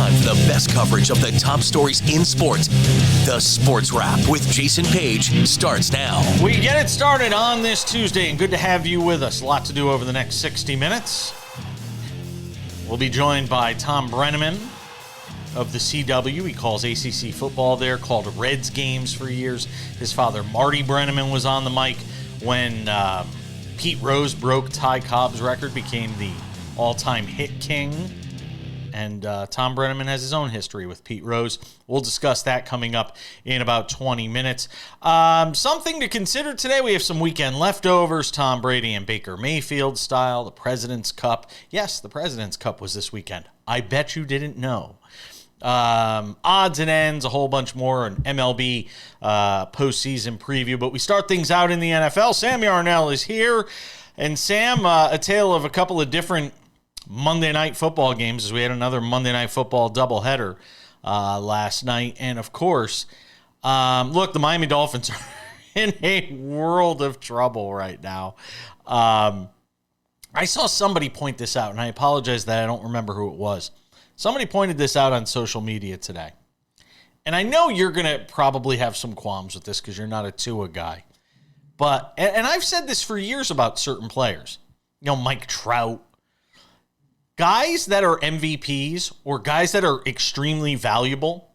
time for the best coverage of the top stories in sports. The Sports Wrap with Jason Page starts now. We get it started on this Tuesday, and good to have you with us. A lot to do over the next 60 minutes. We'll be joined by Thom Brennaman of the CW. He calls ACC football there, called Reds games for years. His father, Marty Brennaman, was on the mic when Pete Rose broke Ty Cobb's record, became the all-time hit king. And Thom Brennaman has his own history with Pete Rose. We'll discuss that coming up in about 20 minutes. Something to consider today. We have some weekend leftovers, Tom Brady and Baker Mayfield style, the President's Cup. Yes, the President's Cup was this weekend. I bet you didn't know. Odds and ends, a whole bunch more, an MLB postseason preview. But we start things out in the NFL. Sam Yarnell is here. And Sam, a tale of a couple of different Monday night football games, as we had another Monday night football doubleheader last night. And, of course, look, the Miami Dolphins are in a world of trouble right now. I saw somebody point this out, and I apologize that I don't remember who it was. Somebody pointed this out on social media today. And I know you're going to probably have some qualms with this because you're not a Tua guy. But, and I've said this for years about certain players. You know, Mike Trout. Guys that are MVPs or guys that are extremely valuable,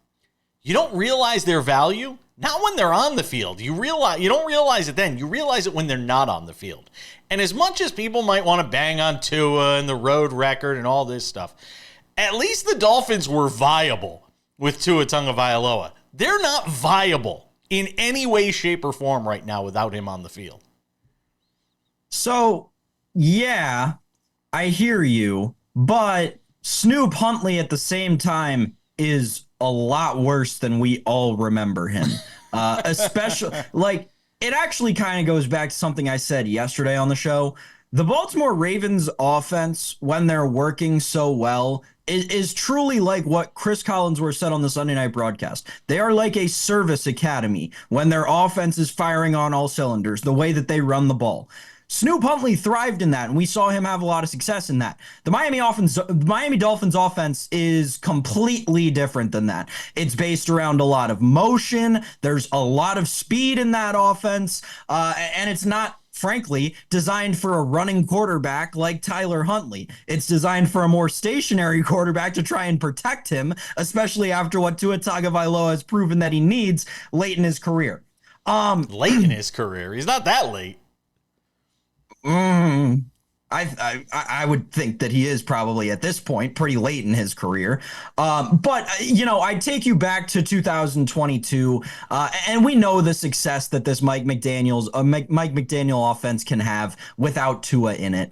you don't realize their value, not when they're on the field. You don't realize it then. You realize it when they're not on the field. And as much as people might want to bang on Tua and the road record and all this stuff, at least the Dolphins were viable with Tua Tagovailoa. They're not viable in any way, shape, or form right now without him on the field. So, yeah, I hear you, but Snoop Huntley at the same time is a lot worse than we all remember him. Especially, like, it actually kind of goes back to something I said yesterday on the show. The Baltimore Ravens offense, when they're working so well, is truly like what Chris Collinsworth said on the Sunday night broadcast. They are like a service academy when their offense is firing on all cylinders, the way that they run the ball. Snoop Huntley thrived in that, and we saw him have a lot of success in that. The Miami Dolphins offense is completely different than that. It's based around a lot of motion. There's a lot of speed in that offense, and it's not, frankly, designed for a running quarterback like Tyler Huntley. It's designed for a more stationary quarterback to try and protect him, especially after what Tua Tagovailoa has proven that he needs late in his career. Late in his career? He's not that late. I would think that he is probably at this point pretty late in his career. But, you know, I take you back to 2022, and we know the success that this Mike McDaniel offense can have without Tua in it.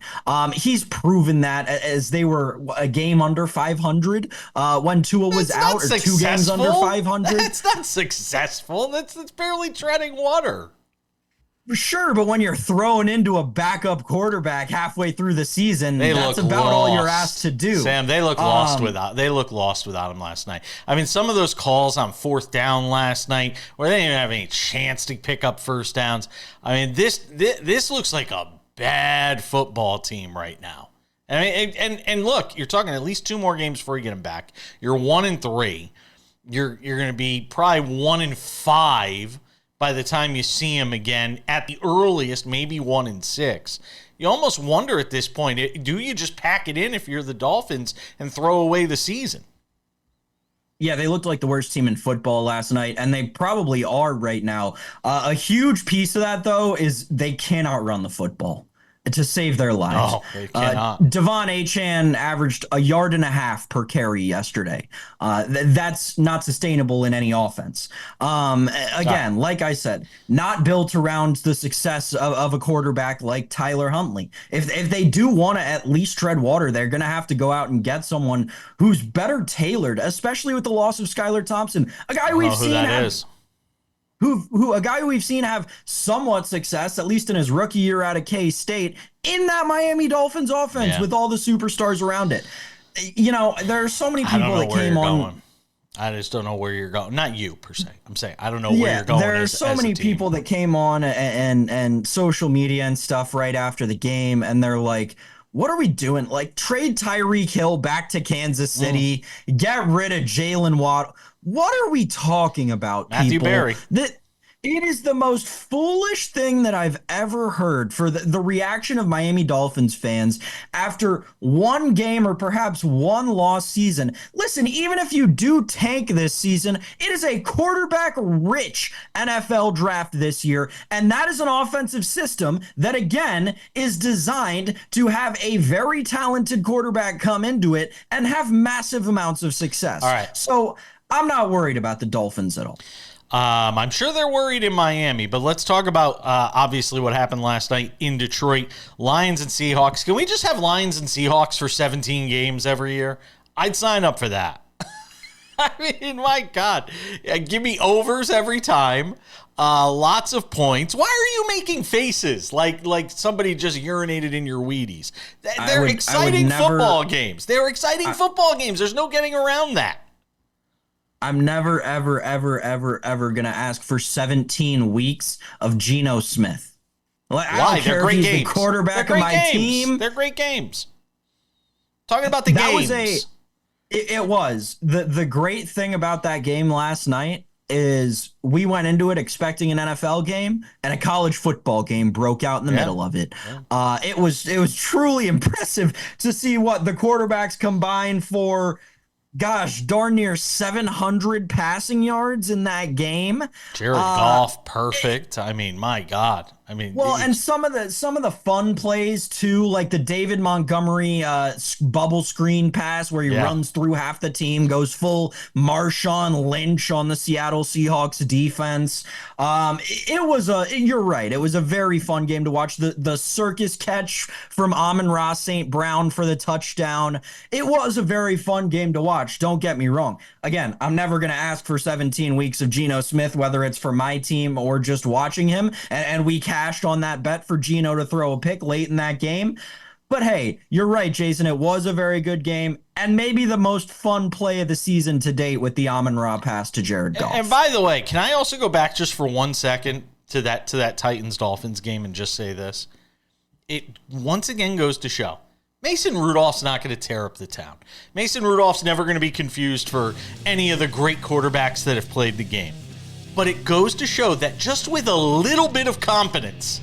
He's proven that as they were a game under 500 when Tua was out, or 2 games under 500. That's not successful. That's barely treading water. Sure, but when you're thrown into a backup quarterback halfway through the season, that's about lost. all you're asked to do. Sam, they look lost without him last night. I mean, some of those calls on fourth down last night where they didn't even have any chance to pick up first downs. I mean, this looks like a bad football team right now. I mean, and look, you're talking at least 2 more games before you get them back. You're 1-3. You're going to be probably 1-5. By the time you see him again, at the earliest, maybe 1-6. You almost wonder at this point, do you just pack it in if you're the Dolphins and throw away the season? Yeah, they looked like the worst team in football last night, and they probably are right now. A huge piece of that, though, is they cannot run the football to save their lives. Oh, they cannot. Devon Achane averaged 1.5 yards per carry yesterday. That's not sustainable in any offense. Again, like I said, not built around the success of a quarterback like Tyler Huntley. If they do want to at least tread water, they're going to have to go out and get someone who's better tailored, especially with the loss of Skylar Thompson, a guy we've seen a guy who we've seen have somewhat success, at least in his rookie year out of K-State, in that Miami Dolphins offense with all the superstars around it. You know, there are so many people that came on. I just don't know where you're going. Not you, per se. I'm saying I don't know where you're going. There are so many people that came on and social media and stuff right after the game, and they're like, what are we doing? Like, trade Tyreek Hill back to Kansas City, get rid of Jalen Watt. What are we talking about, Matthew people? Berry. It is the most foolish thing that I've ever heard for the reaction of Miami Dolphins fans after one game or perhaps one lost season. Listen, even if you do tank this season, it is a quarterback-rich NFL draft this year, and that is an offensive system that, again, is designed to have a very talented quarterback come into it and have massive amounts of success. All right. So I'm not worried about the Dolphins at all. I'm sure they're worried in Miami, but let's talk about obviously what happened last night in Detroit. Lions and Seahawks. Can we just have Lions and Seahawks for 17 games every year? I'd sign up for that. I mean, my God. Give me overs every time. Lots of points. Why are you making faces like somebody just urinated in your Wheaties? They're exciting football games. They're exciting football games. There's no getting around that. I'm never, ever, ever, ever, ever going to ask for 17 weeks of Geno Smith. Like, I don't care if he's the quarterback of my team. They're great games. Talking about the games. It was. The great thing about that game last night is we went into it expecting an NFL game, and a college football game broke out in the middle of it. Yeah. It was truly impressive to see what the quarterbacks combined for. Gosh, darn near 700 passing yards in that game. Jared Goff, perfect. I mean, my God. I mean, well, and some of the fun plays too, like the David Montgomery bubble screen pass where he runs through half the team, goes full Marshawn Lynch on the Seattle Seahawks defense. You're right. It was a very fun game to watch. The circus catch from Amon-Ra St. Brown for the touchdown. It was a very fun game to watch. Don't get me wrong. Again, I'm never going to ask for 17 weeks of Geno Smith, whether it's for my team or just watching him. And we cashed on that bet for Geno to throw a pick late in that game. But hey, you're right, Jason. It was a very good game and maybe the most fun play of the season to date with the Amon-Ra pass to Jared Goff. And by the way, can I also go back just for 1 second to that Titans-Dolphins game and just say this? It once again goes to show Mason Rudolph's not going to tear up the town. Mason Rudolph's never going to be confused for any of the great quarterbacks that have played the game. But it goes to show that just with a little bit of competence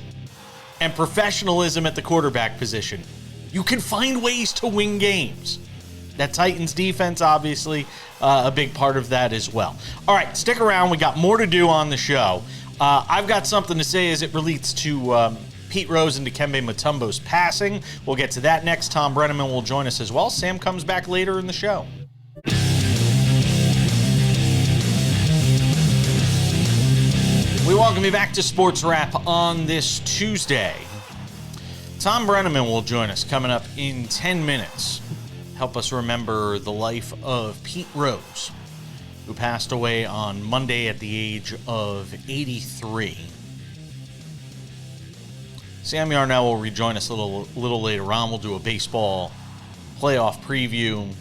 and professionalism at the quarterback position, you can find ways to win games. That Titans defense, obviously, a big part of that as well. All right, stick around. We got more to do on the show. I've got something to say as it relates to Pete Rose and Dikembe Mutombo's passing. We'll get to that next. Thom Brennaman will join us as well. Sam comes back later in the show. We welcome you back to Sports Wrap on this Tuesday. Thom Brennaman will join us coming up in 10 minutes. Help us remember the life of Pete Rose, who passed away on Monday at the age of 83. Sam Yarnell will rejoin us a little later on. We'll do a baseball playoff preview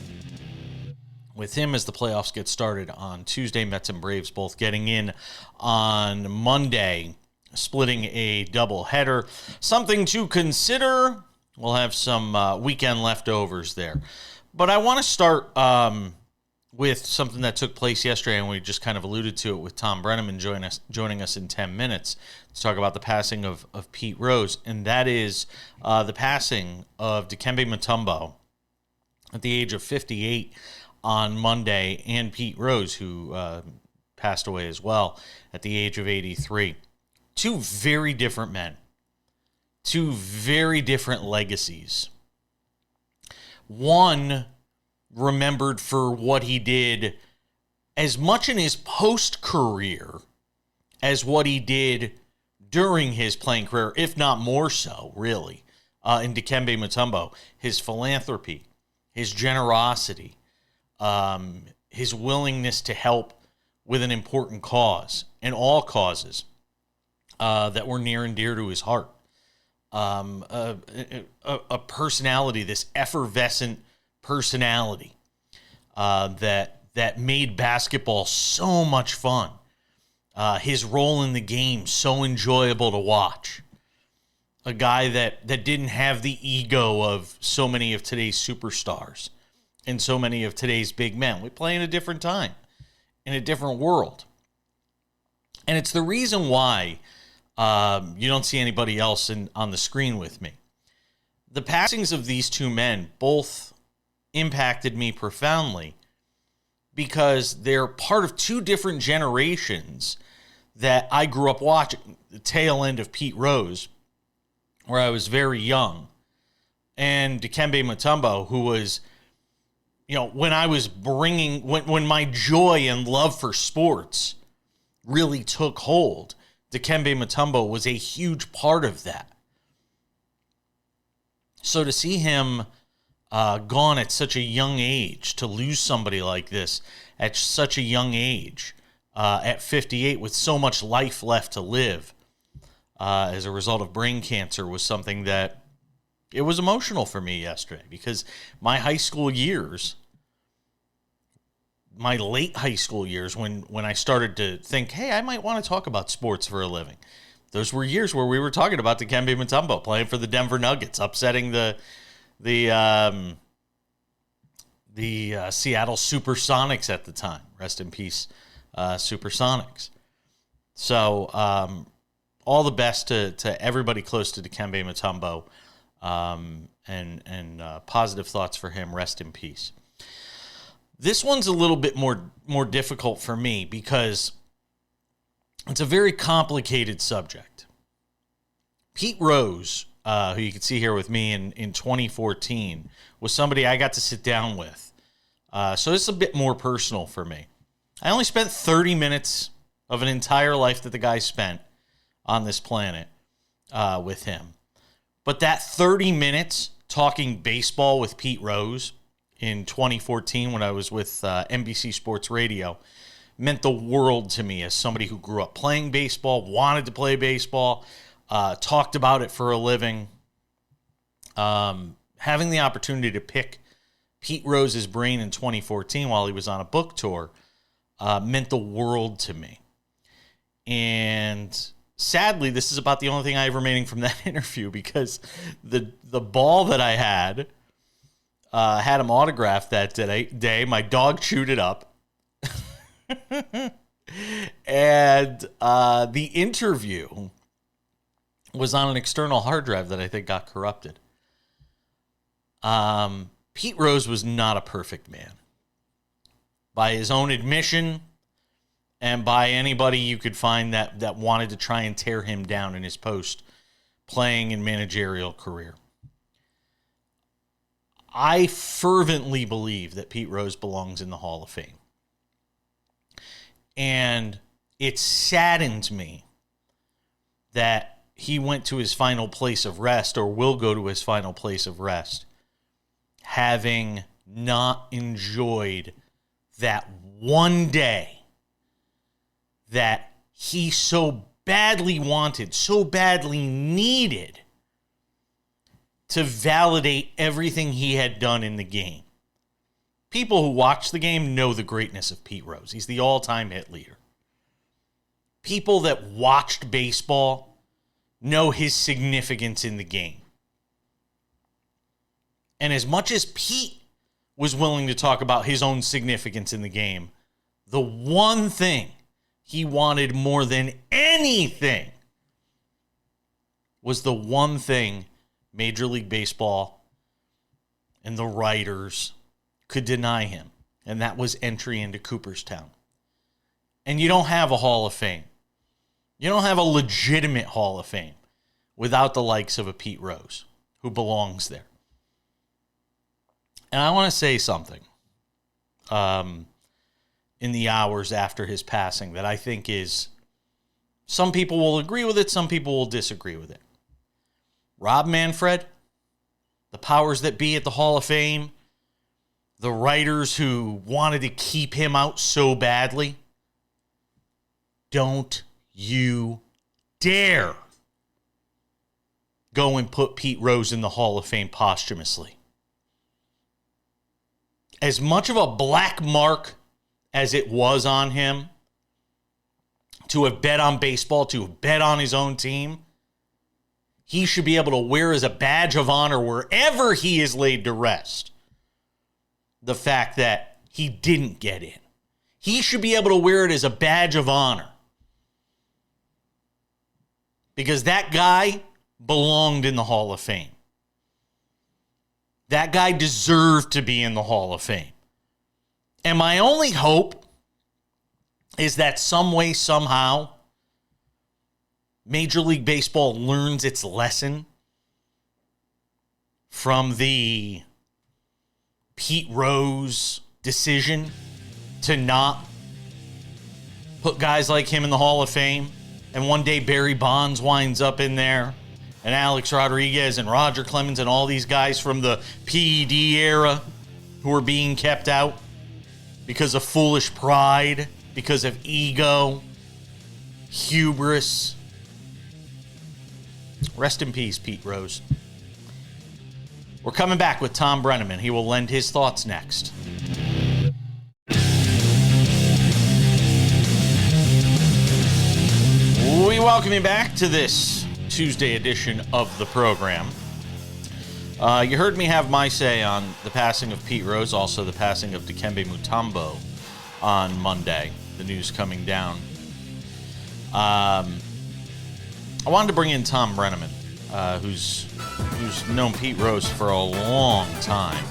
with him as the playoffs get started on Tuesday. Mets and Braves both getting in on Monday, splitting a doubleheader. Something to consider. We'll have some weekend leftovers there. But I want to start with something that took place yesterday, and we just kind of alluded to it with Thom Brennaman joining us in 10 minutes. Let's talk about the passing of Pete Rose, and that is the passing of Dikembe Mutombo at the age of 58 on Monday, and Pete Rose, who passed away as well at the age of 83. Two very different men. Two very different legacies. One remembered for what he did as much in his post-career as what he did during his playing career, if not more so, really, in Dikembe Mutombo. His philanthropy, his generosity, his willingness to help with an important cause, and all causes that were near and dear to his heart. A personality, this effervescent personality that made basketball so much fun. His role in the game so enjoyable to watch. a guy that didn't have the ego of so many of today's superstars and so many of today's big men. We play in a different time, in a different world. And it's the reason why you don't see anybody else on the screen with me. The passings of these two men both impacted me profoundly because they're part of two different generations that I grew up watching. The tail end of Pete Rose, where I was very young, and Dikembe Mutombo, who was, when I was when my joy and love for sports really took hold, Dikembe Mutombo was a huge part of that. So to see him gone at such a young age, to lose somebody like this at such a young age, at 58 with so much life left to live as a result of brain cancer, was something that it was emotional for me yesterday, because my high school years, my late high school years, when I started to think, hey, I might want to talk about sports for a living, those were years where we were talking about Dikembe Mutombo playing for the Denver Nuggets, upsetting the Seattle Supersonics at the time. Rest in peace, Supersonics. So all the best to everybody close to Dikembe Mutombo, and positive thoughts for him. Rest in peace. This one's a little bit more difficult for me because it's a very complicated subject. Pete Rose, who you can see here with me in 2014, was somebody I got to sit down with. So it's a bit more personal for me. I only spent 30 minutes of an entire life that the guy spent on this planet with him. But that 30 minutes talking baseball with Pete Rose in 2014, when I was with NBC Sports Radio, meant the world to me as somebody who grew up playing baseball, wanted to play baseball, talked about it for a living. Having the opportunity to pick Pete Rose's brain in 2014 while he was on a book tour meant the world to me. And sadly, this is about the only thing I have remaining from that interview, because the ball that I had him autographed that day. My dog chewed it up. And the interview was on an external hard drive that I think got corrupted. Pete Rose was not a perfect man. By his own admission, and by anybody you could find that wanted to try and tear him down in his post-playing and managerial career. I fervently believe that Pete Rose belongs in the Hall of Fame. And it saddened me that he went to his final place of rest, or will go to his final place of rest, having not enjoyed that one day that he so badly wanted, so badly needed to validate everything he had done in the game. People who watch the game know the greatness of Pete Rose. He's the all-time hit leader. People that watched baseball know his significance in the game. And as much as Pete was willing to talk about his own significance in the game, the one thing he wanted more than anything was the one thing Major League Baseball and the writers could deny him, and that was entry into Cooperstown. And you don't have a Hall of Fame. You don't have a legitimate Hall of Fame without the likes of a Pete Rose, who belongs there. And I want to say something in the hours after his passing that I think is, some people will agree with it, some people will disagree with it. Rob Manfred, the powers that be at the Hall of Fame, the writers who wanted to keep him out so badly, don't you dare go and put Pete Rose in the Hall of Fame posthumously. As much of a black mark as it was on him to have bet on baseball, to have bet on his own team, he should be able to wear as a badge of honor wherever he is laid to rest the fact that he didn't get in. He should be able to wear it as a badge of honor. Because that guy belonged in the Hall of Fame. That guy deserved to be in the Hall of Fame. And my only hope is that some way, somehow, Major League Baseball learns its lesson from the Pete Rose decision to not put guys like him in the Hall of Fame. And one day Barry Bonds winds up in there, and Alex Rodriguez and Roger Clemens and all these guys from the PED era who are being kept out because of foolish pride, because of ego, hubris. Rest in peace, Pete Rose. We're coming back with Thom Brennaman. He will lend his thoughts next. We welcome you back to this Tuesday edition of the program. You heard me have my say on the passing of Pete Rose, also the passing of Dikembe Mutombo on Monday, the news coming down. I wanted to bring in Thom Brennaman, who's known Pete Rose for a long time.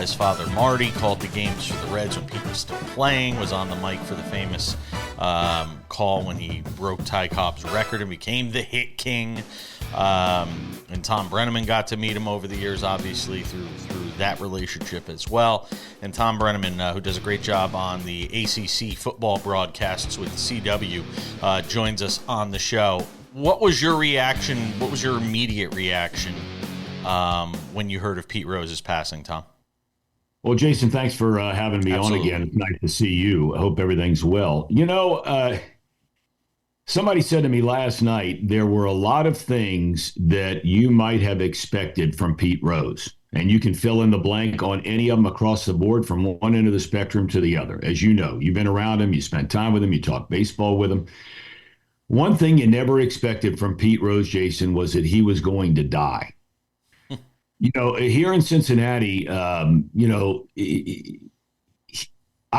His father, Marty, called the games for the Reds when Pete was still playing, was on the mic for the famous call when he broke Ty Cobb's record and became the hit king. And Thom Brennaman got to meet him over the years, obviously, through that relationship as well. And Thom Brennaman, who does a great job on the ACC football broadcasts with CW, joins us on the show. What was your reaction? What was your immediate reaction when you heard of Pete Rose's passing, Tom? Well, Jason, thanks for having me Absolutely. on again. It's nice to see you. I hope everything's well. Somebody said to me last night, there were a lot of things that you might have expected from Pete Rose. And you can fill in the blank on any of them across the board from one end of the spectrum to the other. As you know, you've been around him, you spent time with him, you talked baseball with him. One thing you never expected from Pete Rose, Jason, was that he was going to die. Here in Cincinnati, I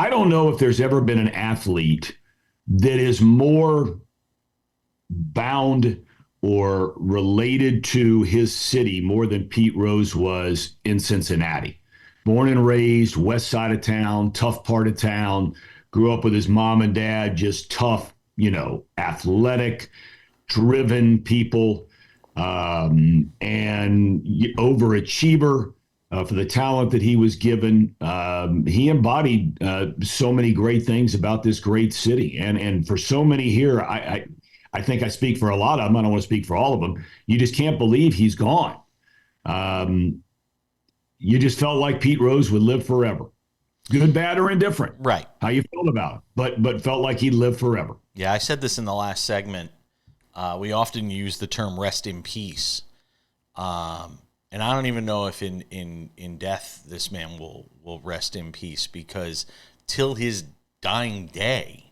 don't know if there's ever been an athlete that is more bound or related to his city more than Pete Rose was in Cincinnati. Born and raised, west side of town, tough part of town, grew up with his mom and dad, just tough, athletic, driven people, and overachiever for the talent that he was given. He embodied so many great things about this great city. And for so many here, I think I speak for a lot of them. I don't want to speak for all of them. You just can't believe he's gone. You just felt like Pete Rose would live forever. Good, bad, or indifferent. Right. How you felt about it. But felt like he'd live forever. Yeah, I said this in the last segment. We often use the term rest in peace. And I don't even know if in death this man will rest in peace, because till his dying day,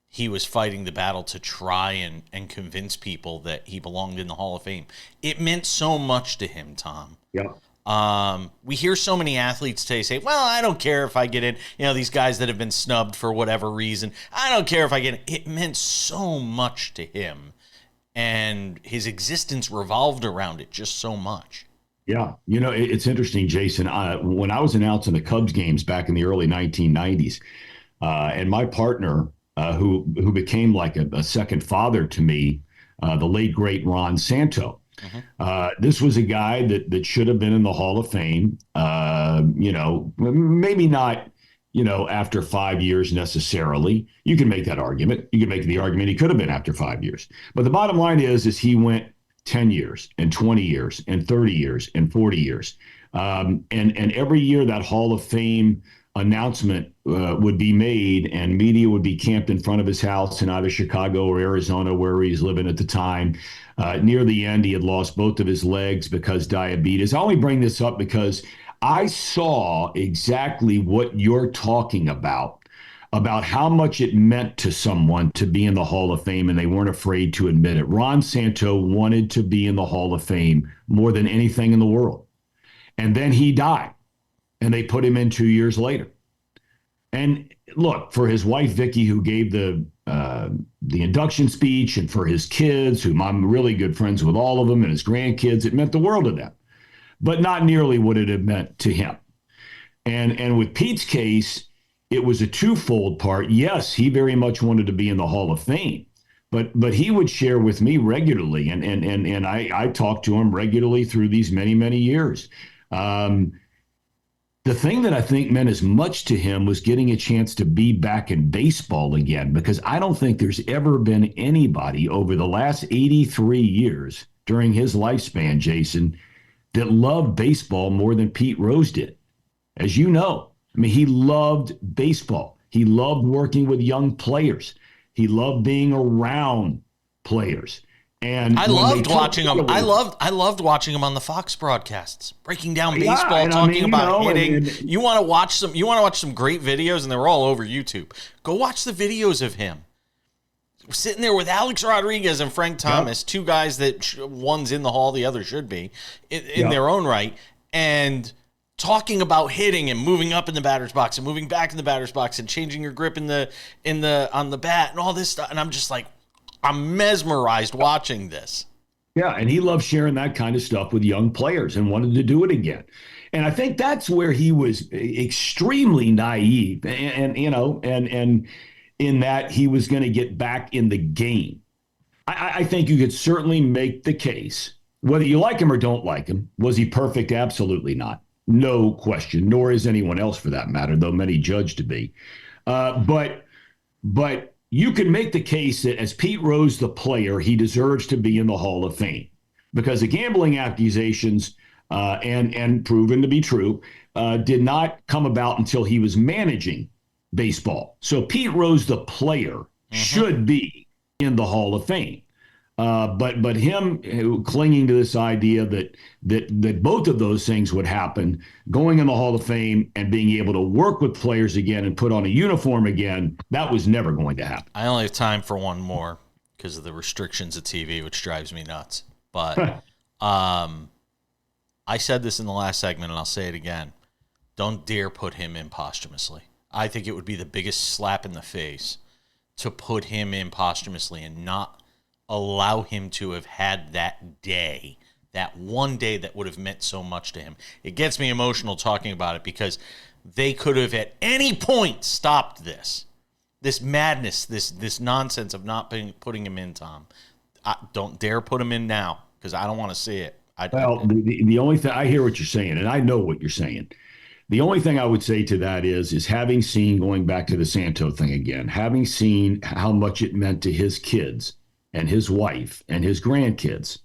he was fighting the battle to try and convince people that he belonged in the Hall of Fame. It meant so much to him, Tom. Yeah. We hear so many athletes today say, well, I don't care if I get in. These guys that have been snubbed for whatever reason, I don't care if I get in. It meant so much to him, and his existence revolved around it just so much. Yeah. It's interesting, Jason. When I was announcing the Cubs games back in the early 1990s, and my partner, who became like a second father to me, the late, great Ron Santo. This was a guy that should have been in the Hall of Fame, maybe not, after 5 years necessarily. You can make that argument. You can make the argument he could have been after 5 years. But the bottom line is he went 10 years and 20 years and 30 years and 40 years. And every year that Hall of Fame announcement would be made, and media would be camped in front of his house in either Chicago or Arizona, where he's living at the time. Near the end, he had lost both of his legs because diabetes. I only bring this up because I saw exactly what you're talking about about how much it meant to someone to be in the Hall of Fame, and they weren't afraid to admit it. Ron Santo wanted to be in the Hall of Fame more than anything in the world. And then he died, and they put him in 2 years later. And look, for his wife, Vicky, who gave the induction speech, and for his kids, whom I'm really good friends with all of them, and his grandkids, it meant the world to them, but not nearly what it had meant to him. And with Pete's case, it was a twofold part. Yes, he very much wanted to be in the Hall of Fame, but he would share with me regularly, and I talked to him regularly through these many, many years. The thing that I think meant as much to him was getting a chance to be back in baseball again, because I don't think there's ever been anybody over the last 83 years during his lifespan, Jason, that loved baseball more than Pete Rose did. As you know, I mean, he loved baseball. He loved working with young players. He loved being around players. And I loved watching him. I loved watching him on the Fox broadcasts, breaking down baseball, talking about hitting. You want to watch some great videos, and they're all over YouTube. Go watch the videos of him sitting there with Alex Rodriguez and Frank Thomas, two guys that one's in the Hall, the other should be in their own right, and talking about hitting and moving up in the batter's box and moving back in the batter's box and changing your grip on the bat and all this stuff. And I'm just like, I'm mesmerized watching this. Yeah, and he loved sharing that kind of stuff with young players and wanted to do it again. And I think that's where he was extremely naive, and in that he was going to get back in the game. I think you could certainly make the case, whether you like him or don't like him. Was he perfect? Absolutely not. No question, nor is anyone else for that matter, though many judge to be. But you can make the case that as Pete Rose, the player, he deserves to be in the Hall of Fame because the gambling accusations and proven to be true did not come about until he was managing baseball. So Pete Rose, the player, should be in the Hall of Fame. But him clinging to this idea that both of those things would happen, going in the Hall of Fame and being able to work with players again and put on a uniform again, that was never going to happen. I only have time for one more because of the restrictions of TV, which drives me nuts. But I said this in the last segment, and I'll say it again. Don't dare put him in posthumously. I think it would be the biggest slap in the face to put him in posthumously and not allow him to have had that day, that one day that would have meant so much to him. It gets me emotional talking about it because they could have at any point stopped this madness, this nonsense of not putting him in, Tom. Don't dare put him in now because I don't want to see it. The only thing, I hear what you're saying, and I know what you're saying. The only thing I would say to that is having seen, going back to the Santo thing again, having seen how much it meant to his kids and his wife and his grandkids.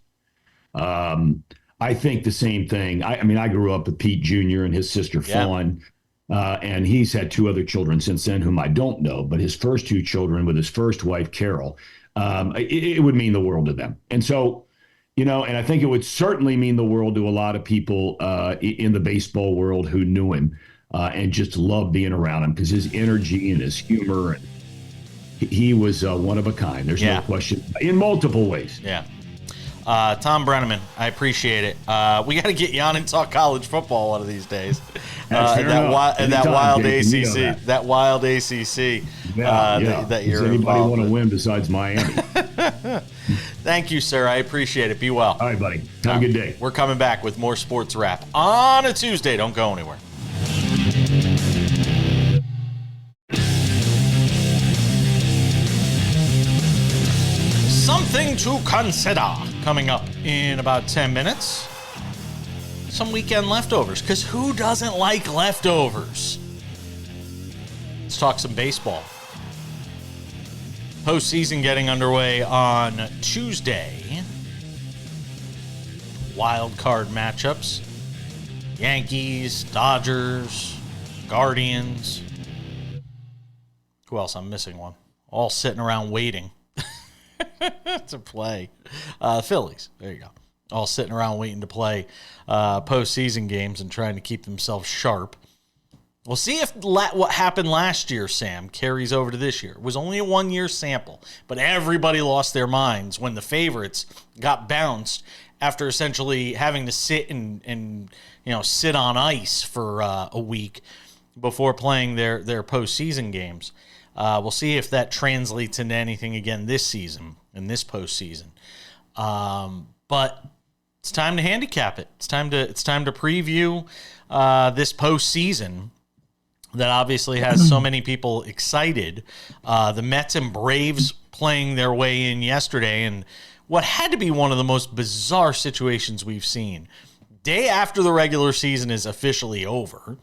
I think the same thing. I mean, I grew up with Pete Jr. and his sister Fawn, and he's had two other children since then whom I don't know, but his first two children with his first wife, Carol, it would mean the world to them. And so, and I think it would certainly mean the world to a lot of people in the baseball world who knew him and just loved being around him because his energy and his humor and he was one of a kind. There's no question in multiple ways. Yeah. Thom Brennaman, I appreciate it. We got to get you on and talk college football one of these days. That wild ACC. That wild ACC. That you're Does anybody want to win besides Miami? Thank you, sir. I appreciate it. Be well. All right, buddy. Have a good day. We're coming back with more Sports Wrap on a Tuesday. Don't go anywhere. Something to consider coming up in about 10 minutes. Some weekend leftovers, because who doesn't like leftovers? Let's talk some baseball. Postseason getting underway on Tuesday. Wild card matchups. Yankees, Dodgers, Guardians. Who else? I'm missing one. All sitting around waiting to play. Phillies. There you go. All sitting around waiting to play postseason games and trying to keep themselves sharp. We'll see if what happened last year, Sam, carries over to this year. It was only a one-year sample, but everybody lost their minds when the favorites got bounced after essentially having to sit and sit on ice for a week before playing their postseason games. We'll see if that translates into anything again this season, in this postseason. But it's time to handicap it. It's time to preview this postseason that obviously has so many people excited. The Mets and Braves playing their way in yesterday, and what had to be one of the most bizarre situations we've seen. Day after the regular season is officially over,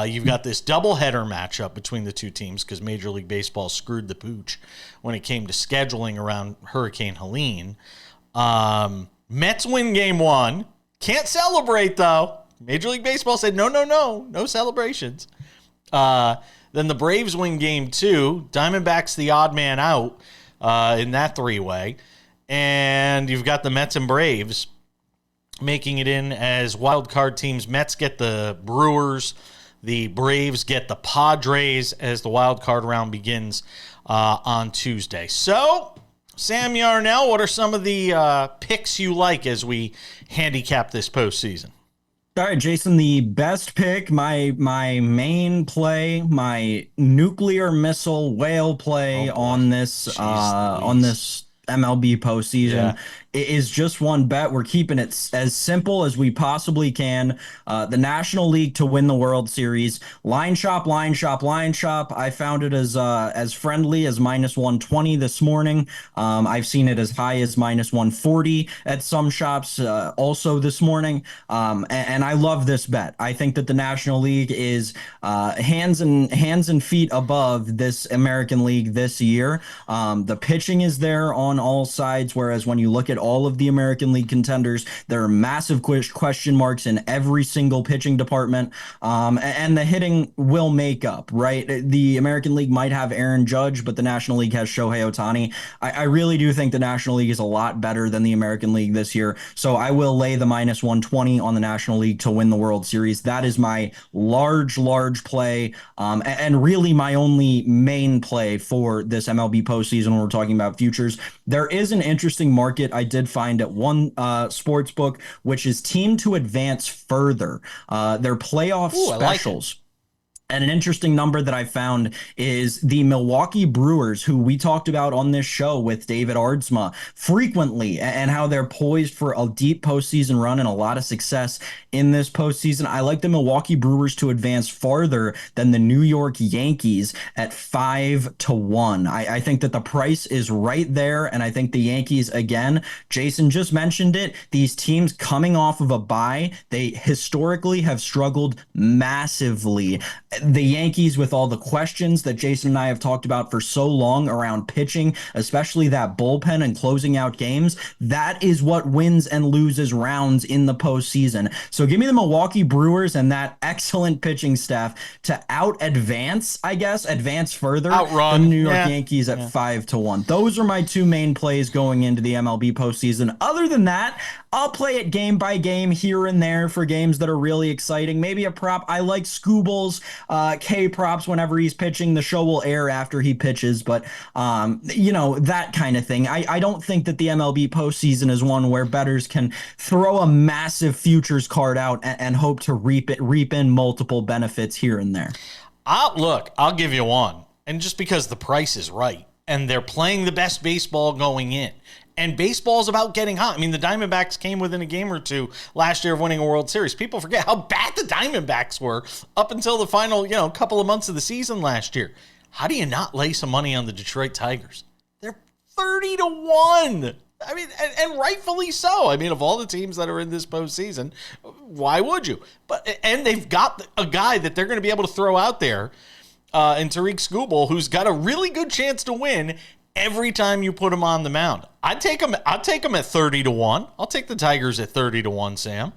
you've got this doubleheader matchup between the two teams because Major League Baseball screwed the pooch when it came to scheduling around Hurricane Helene. Mets win game one. Can't celebrate, though. Major League Baseball said, no celebrations. Then the Braves win game two. Diamondbacks the odd man out in that three-way. And you've got the Mets and Braves making it in as wild card teams. Mets get the Brewers. The Braves get the Padres as the wild card round begins on Tuesday. So, Sam Yarnell, what are some of the picks you like as we handicap this postseason? All right, Jason, the best pick, my main play, my nuclear missile whale play on this MLB postseason is just one bet. We're keeping it as simple as we possibly can. The National League to win the World Series. Line shop. I found it as friendly as -120 this morning. I've seen it as high as -140 at some shops also this morning. And I love this bet. I think that the National League is hands and feet above this American League this year. The pitching is there on all sides, whereas when you look at all of the American League contenders, there are massive question marks in every single pitching department, and the hitting will make up, right? The American League might have Aaron Judge, but the National League has Shohei Ohtani. I really do think the National League is a lot better than the American League this year, so I will lay the -120 on the National League to win the World Series. That is my large play, and really my only main play for this MLB postseason when we're talking about futures. There is an interesting market I did find at one sports book, which is team to advance further. Their playoff specials. And an interesting number that I found is the Milwaukee Brewers, who we talked about on this show with David Ardsma frequently, and how they're poised for a deep postseason run and a lot of success in this postseason. I like the Milwaukee Brewers to advance farther than the New York Yankees at 5-1. I think that the price is right there, and I think the Yankees, again, Jason just mentioned it, these teams coming off of a bye, they historically have struggled massively. The Yankees, with all the questions that Jason and I have talked about for so long around pitching, especially that bullpen and closing out games, that is what wins and loses rounds in the postseason. So give me the Milwaukee Brewers and that excellent pitching staff to advance further Outrun the New York Yankees at 5-1. Those are my two main plays going into the MLB postseason. Other than that, I'll play it game by game here and there for games that are really exciting. Maybe a prop. I like Scooble's K props whenever he's pitching. The show will air after he pitches, but that kind of thing. I don't think that the MLB postseason is one where bettors can throw a massive futures card out and hope to reap in multiple benefits here and there. I'll give you one. And just because the price is right and they're playing the best baseball going in. And baseball is about getting hot. I mean, the Diamondbacks came within a game or two last year of winning a World Series. People forget how bad the Diamondbacks were up until the final, couple of months of the season last year. How do you not lay some money on the Detroit Tigers? They're 30-1. I mean, and rightfully so. I mean, of all the teams that are in this postseason, why would you? And they've got a guy that they're going to be able to throw out there in Tariq Skubal, who's got a really good chance to win every time you put him on the mound. I'd take him at 30-1. I'll take the Tigers at 30-1, Sam.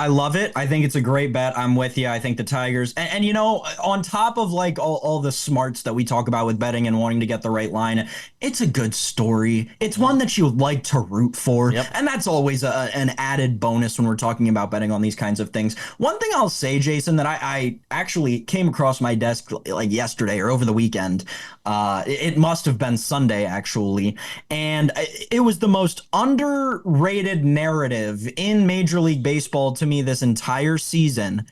I love it. I think it's a great bet. I'm with you. I think the Tigers, and you know, on top of like all the smarts that we talk about with betting and wanting to get the right line, it's a good story. It's one that you like to root for. Yep. And that's always an added bonus when we're talking about betting on these kinds of things. One thing I'll say, Jason, that I actually came across my desk like yesterday or over the weekend. It must have been Sunday, actually. And it was the most underrated narrative in Major League Baseball to me this entire season.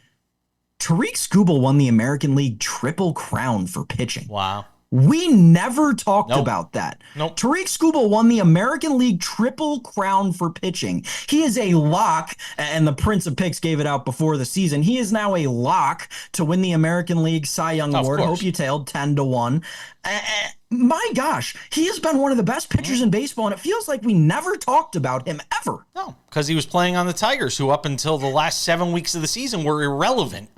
Tariq Skubal won the American League Triple Crown for pitching. Wow. We never talked about that. Nope. Tariq Skubal won the American League Triple Crown for pitching. He is a lock, and the Prince of Picks gave it out before the season. He is now a lock to win the American League Cy Young Award. Hope you tailed 10-1. My gosh, he has been one of the best pitchers in baseball, and it feels like we never talked about him ever. No, because he was playing on the Tigers, who up until the last 7 weeks of the season were irrelevant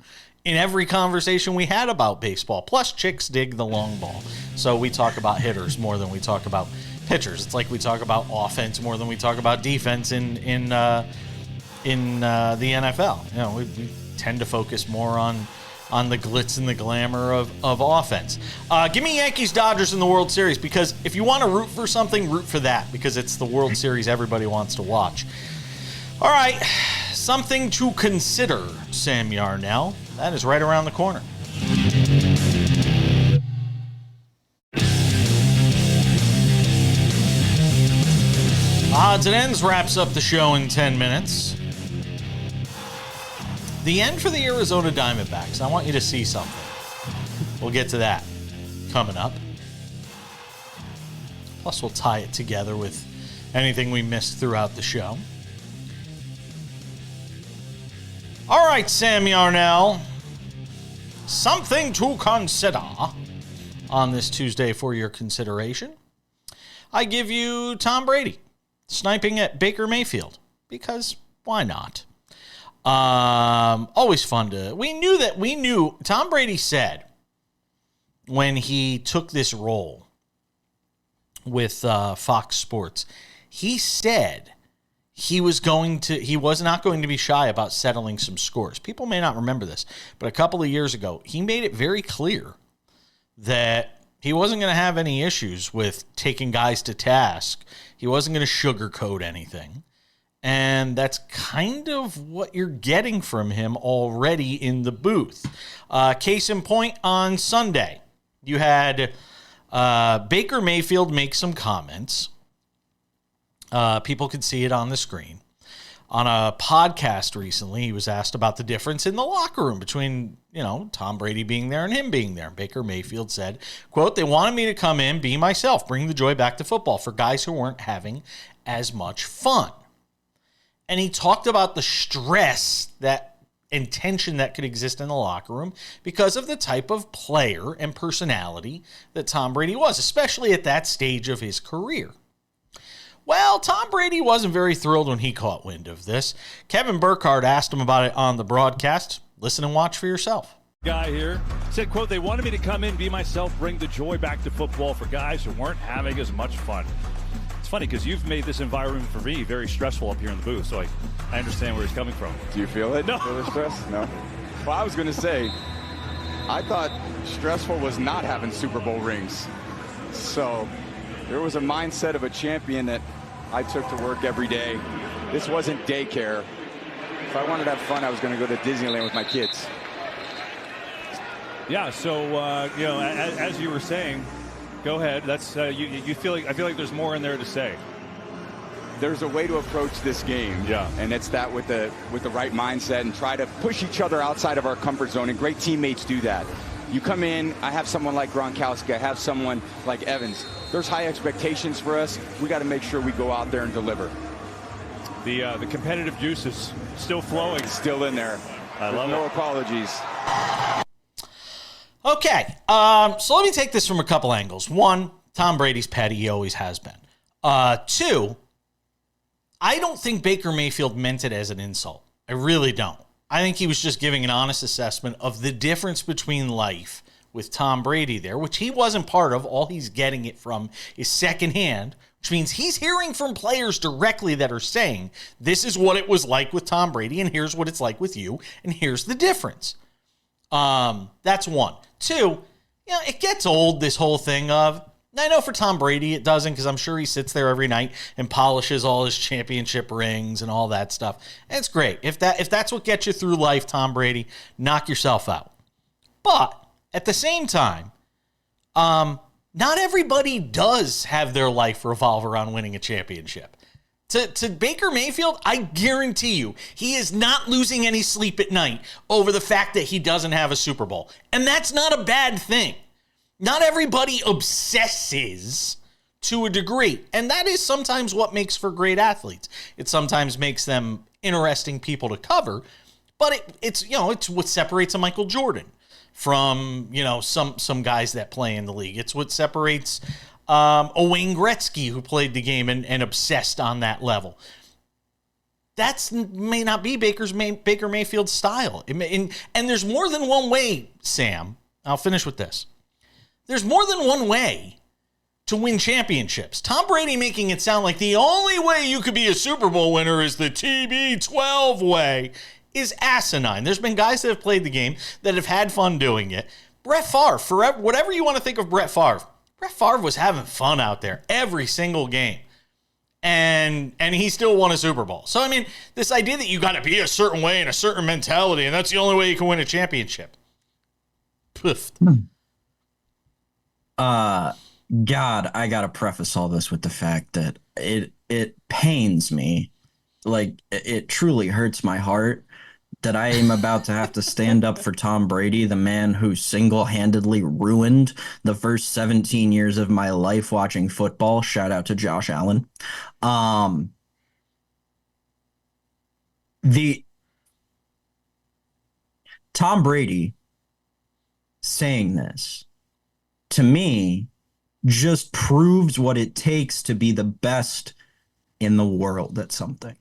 in every conversation we had about baseball. Plus, chicks dig the long ball. So we talk about hitters more than we talk about pitchers. It's like we talk about offense more than we talk about defense in the NFL. You know, we tend to focus more on the glitz and the glamour of offense. Give me Yankees Dodgers in the World Series, because if you want to root for something, root for that, because it's the World Series everybody wants to watch. All right, something to consider, Sam Yarnell. That is right around the corner. Odds and Ends wraps up the show in 10 minutes. The end for the Arizona Diamondbacks. I want you to see something. We'll get to that coming up. Plus, we'll tie it together with anything we missed throughout the show. All right, Sam Yarnell. Something to consider on this Tuesday for your consideration. I give you Tom Brady sniping at Baker Mayfield, because why not? Always fun to. We knew Tom Brady said when he took this role with Fox Sports, he said he was not going to be shy about settling some scores. People may not remember this, but a couple of years ago, he made it very clear that he wasn't going to have any issues with taking guys to task. He wasn't going to sugarcoat anything. And that's kind of what you're getting from him already in the booth. Case in point, on Sunday, you had Baker Mayfield make some comments. People could see it on the screen. On a podcast recently, he was asked about the difference in the locker room between, Tom Brady being there and him being there. Baker Mayfield said, quote, "They wanted me to come in, be myself, bring the joy back to football for guys who weren't having as much fun." And he talked about the stress and tension that could exist in the locker room because of the type of player and personality that Tom Brady was, especially at that stage of his career. Well, Tom Brady wasn't very thrilled when he caught wind of this. Kevin Burkhardt asked him about it on the broadcast. Listen and watch for yourself. Guy here said, quote, "They wanted me to come in, be myself, bring the joy back to football for guys who weren't having as much fun." It's funny because you've made this environment for me very stressful up here in the booth, so I understand where he's coming from. Do you feel it? No. Feel the stress? No. Well, I was going to say, I thought stressful was not having Super Bowl rings. So there was a mindset of a champion that I took to work every day. This wasn't daycare. If I wanted to have fun, I was going to go to Disneyland with my kids. Yeah, so, as you were saying, go ahead. That's you feel like I feel like there's more in there to say. There's a way to approach this game, and it's that with the right mindset and try to push each other outside of our comfort zone. And great teammates do that. You come in, I have someone like Gronkowski, I have someone like Evans. There's high expectations for us. We got to make sure we go out there and deliver. The competitive juice is still flowing, still in there. I love it. No apologies. Okay, so let me take this from a couple angles. One, Tom Brady's petty. He always has been. Two, I don't think Baker Mayfield meant it as an insult. I really don't. I think he was just giving an honest assessment of the difference between life with Tom Brady there, which he wasn't part of. All he's getting it from is secondhand, which means he's hearing from players directly that are saying, this is what it was like with Tom Brady, and here's what it's like with you, and here's the difference. That's one. Two, it gets old, this whole thing of, I know for Tom Brady it doesn't, because I'm sure he sits there every night and polishes all his championship rings and all that stuff. And it's great. If that's what gets you through life, Tom Brady, knock yourself out. But at the same time, not everybody does have their life revolve around winning a championship. To Baker Mayfield, I guarantee you, he is not losing any sleep at night over the fact that he doesn't have a Super Bowl. And that's not a bad thing. Not everybody obsesses to a degree, and that is sometimes what makes for great athletes. It sometimes makes them interesting people to cover, but it's what separates a Michael Jordan from some guys that play in the league. It's what separates a Wayne Gretzky who played the game and obsessed on that level. That may not be Baker Mayfield's style, and there's more than one way, Sam. I'll finish with this. There's more than one way to win championships. Tom Brady making it sound like the only way you could be a Super Bowl winner is the TB12 way is asinine. There's been guys that have played the game that have had fun doing it. Brett Favre, forever, whatever you want to think of Brett Favre was having fun out there every single game. And he still won a Super Bowl. So, I mean, this idea that you got to be a certain way and a certain mentality, and that's the only way you can win a championship. Poof. God, I gotta preface all this with the fact that it pains me, like it truly hurts my heart that I am about to have to stand up for Tom Brady, the man who single-handedly ruined the first 17 years of my life watching football. Shout out to Josh Allen. The Tom Brady saying this, to me, just proves what it takes to be the best in the world at something.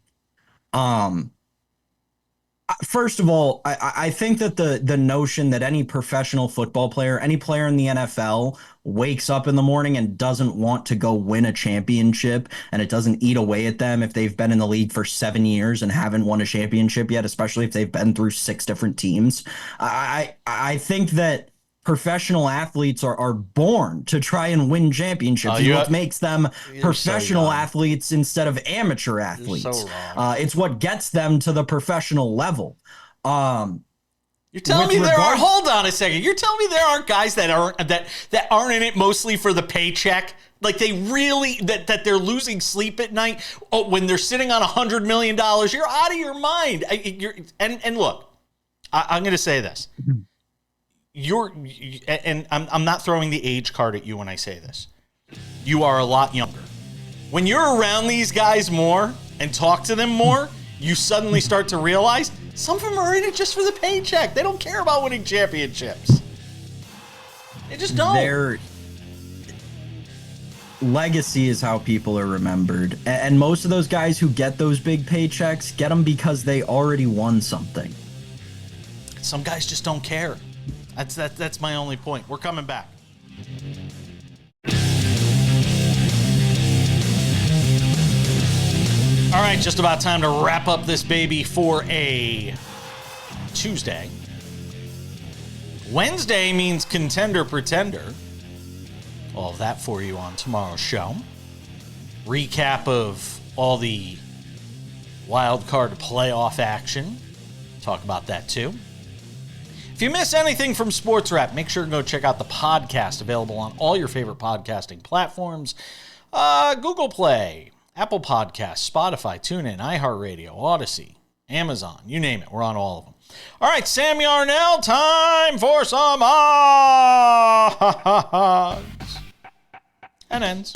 First of all, I think that the notion that any professional football player, any player in the NFL wakes up in the morning and doesn't want to go win a championship, and it doesn't eat away at them if they've been in the league for 7 years and haven't won a championship yet, especially if they've been through 6 different teams. I think that professional athletes are born to try and win championships. What makes them professional athletes instead of amateur athletes. So wrong. It's what gets them to the professional level. You're telling me hold on a second. You're telling me there aren't guys that aren't in it mostly for the paycheck? Like they really that they're losing sleep at night when they're sitting on $100 million. You're out of your mind. And look, I'm going to say this. I'm not throwing the age card at you when I say this. You are a lot younger. When you're around these guys more and talk to them more, you suddenly start to realize some of them are in it just for the paycheck. They don't care about winning championships. They just don't. Their legacy is how people are remembered. And most of those guys who get those big paychecks get them because they already won something. Some guys just don't care. That's my only point. We're coming back. All right, just about time to wrap up this baby for a Tuesday. Wednesday means contender pretender. All of that for you on tomorrow's show. Recap of all the wild card playoff action. Talk about that too. If you miss anything from SportsWrap, make sure to go check out the podcast available on all your favorite podcasting platforms. Google Play, Apple Podcasts, Spotify, TuneIn, iHeartRadio, Odyssey, Amazon, you name it. We're on all of them. All right, Sam Yarnell, time for some odds and ends.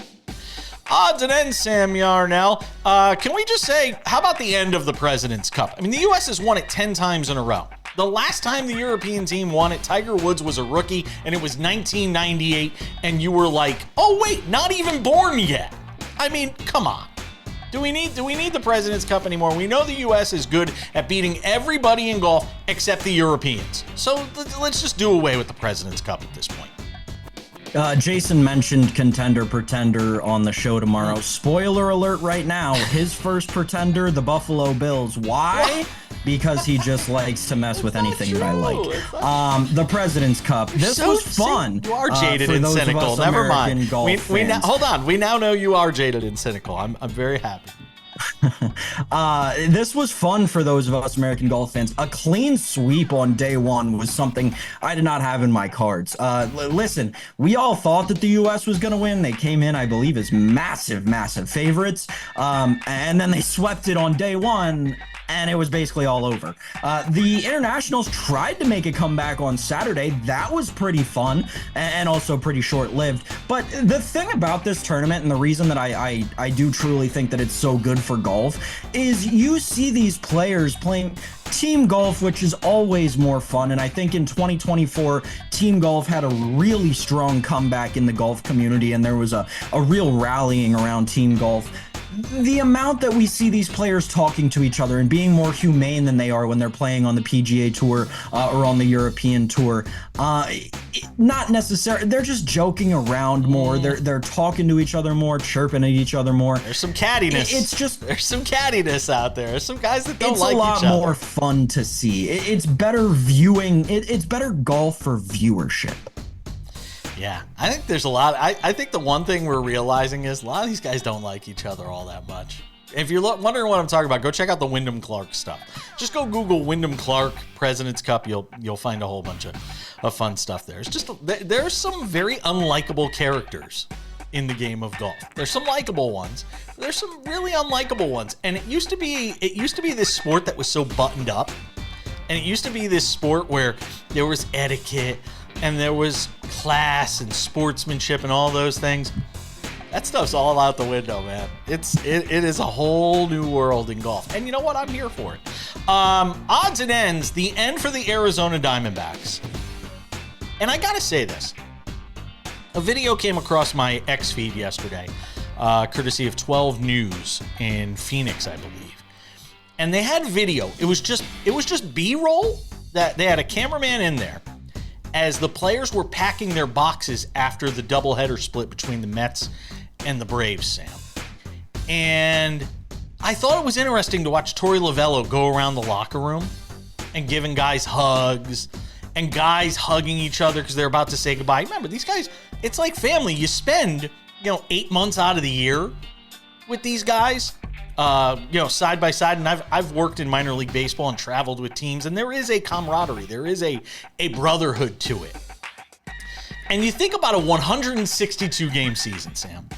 Odds and ends, Sam Yarnell. Can we just say, how about the end of the President's Cup? I mean, the U.S. has won it 10 times in a row. The last time the European team won it, Tiger Woods was a rookie, and it was 1998, and you were like, oh, wait, not even born yet. I mean, come on. Do we need the President's Cup anymore? We know the U.S. is good at beating everybody in golf except the Europeans. So let's just do away with the President's Cup at this point. Jason mentioned contender pretender on the show tomorrow. Spoiler alert right now, his first pretender, the Buffalo Bills. Why? Because he just likes to mess with anything that I like. The President's Cup. This was fun. You are jaded and cynical. Never mind. Hold on. We now know you are jaded and cynical. I'm very happy. This was fun for those of us American golf fans. A clean sweep on day one was something I did not have in my cards. Listen, we all thought that the U.S. was going to win. They came in, I believe, as massive favorites. And then they swept it on day one, and it was basically all over. The internationals tried to make a comeback on Saturday. That was pretty fun and also pretty short-lived. But the thing about this tournament, and the reason that I do truly think that it's so good for golf, is you see these players playing team golf, which is always more fun. And I think in 2024, team golf had a really strong comeback in the golf community, and there was a real rallying around team golf. The amount that we see these players talking to each other and being more humane than they are when they're playing on the PGA Tour or on the European Tour, not necessarily. They're just joking around more. They're talking to each other more, chirping at each other more. There's some cattiness. There's some cattiness out there. There's some guys that don't like each other. It's a lot more fun to see. It's better viewing. It's better golf for viewership. Yeah, I think there's a lot. I think the one thing we're realizing is a lot of these guys don't like each other all that much. If you're wondering what I'm talking about, go check out the Wyndham Clark stuff. Just go Google Wyndham Clark President's Cup. You'll find a whole bunch of fun stuff there. It's just there's some very unlikable characters in the game of golf. There's some likable ones. There's some really unlikable ones. And it used to be this sport that was so buttoned up. And it used to be this sport where there was etiquette and there was class and sportsmanship and all those things. That stuff's all out the window, man. It is a whole new world in golf. And you know what? I'm here for it. Odds and ends, the end for the Arizona Diamondbacks. And I gotta say this. A video came across my X feed yesterday, courtesy of 12 News in Phoenix, I believe. And they had video. It was just B-roll. That they had a cameraman in there as the players were packing their boxes after the doubleheader split between the Mets and the Braves, Sam. And I thought it was interesting to watch Torey Lovello go around the locker room and giving guys hugs and guys hugging each other because they're about to say goodbye. Remember, these guys, it's like family. You spend, 8 months out of the year with these guys, side by side. And I've worked in minor league baseball and traveled with teams, and there is a camaraderie. There is a brotherhood to it. And you think about a 162 game season, Sam,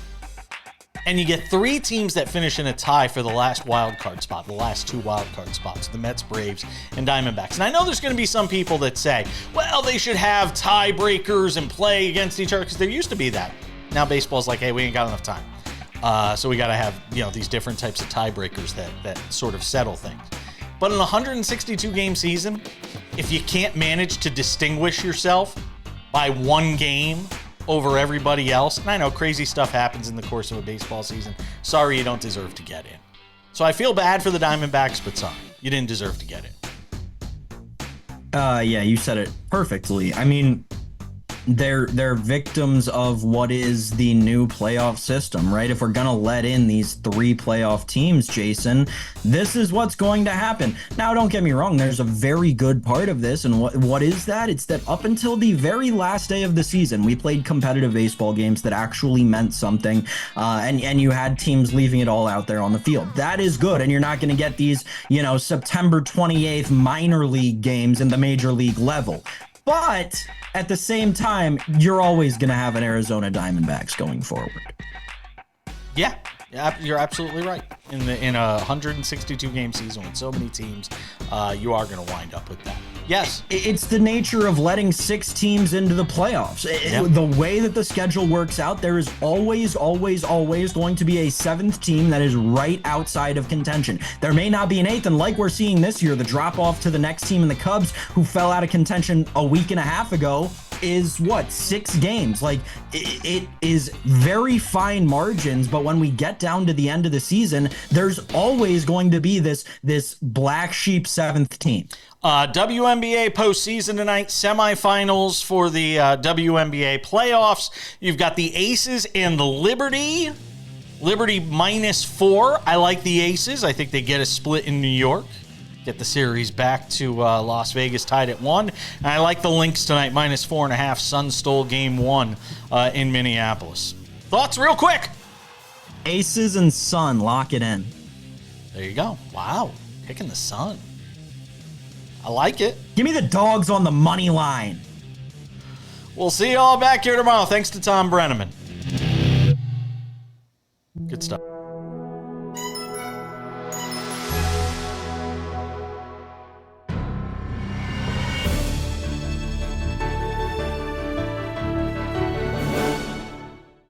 and you get 3 teams that finish in a tie for the last wild card spot, the last 2 wild card spots, the Mets, Braves, and Diamondbacks. And I know there's going to be some people that say, well, they should have tiebreakers and play against each other, because there used to be that. Now baseball's like, hey, we ain't got enough time. So we got to have, these different types of tiebreakers that sort of settle things. But in a 162 game season, if you can't manage to distinguish yourself by 1 game over everybody else, and I know crazy stuff happens in the course of a baseball season, sorry, you don't deserve to get in. So I feel bad for the Diamondbacks, but sorry, you didn't deserve to get in. Yeah, you said it perfectly. I mean, they're victims of what is the new playoff system, right? If we're gonna let in these 3 playoff teams, Jason, this is what's going to happen. Now, don't get me wrong, there's a very good part of this, and what is that? It's that up until the very last day of the season, we played competitive baseball games that actually meant something, and you had teams leaving it all out there on the field. That is good, and you're not gonna get these, September 28th minor league games in the major league level. But at the same time, you're always going to have an Arizona Diamondbacks going forward. Yeah, you're absolutely right. In a 162 game season with so many teams, you are going to wind up with that. Yes. It's the nature of letting 6 teams into the playoffs. Yep. The way that the schedule works out, there is always going to be a 7th team that is right outside of contention. There may not be an 8th, and like we're seeing this year, the drop off to the next team in the Cubs, who fell out of contention a week and a half ago, is what, 6 games. Like it is very fine margins, but when we get down to the end of the season, there's always going to be this black sheep 7th team. WNBA postseason tonight, semifinals for the WNBA playoffs. You've got the Aces and the Liberty. Liberty -4. I like the Aces. I think they get a split in New York. Get the series back to Las Vegas tied at 1. And I like the Lynx tonight, -4.5. Suns stole game 1 in Minneapolis. Thoughts real quick? Aces and Sun, lock it in. There you go. Wow. Picking the Sun. I like it. Give me the dogs on the money line. We'll see you all back here tomorrow. Thanks to Thom Brennaman. Good stuff.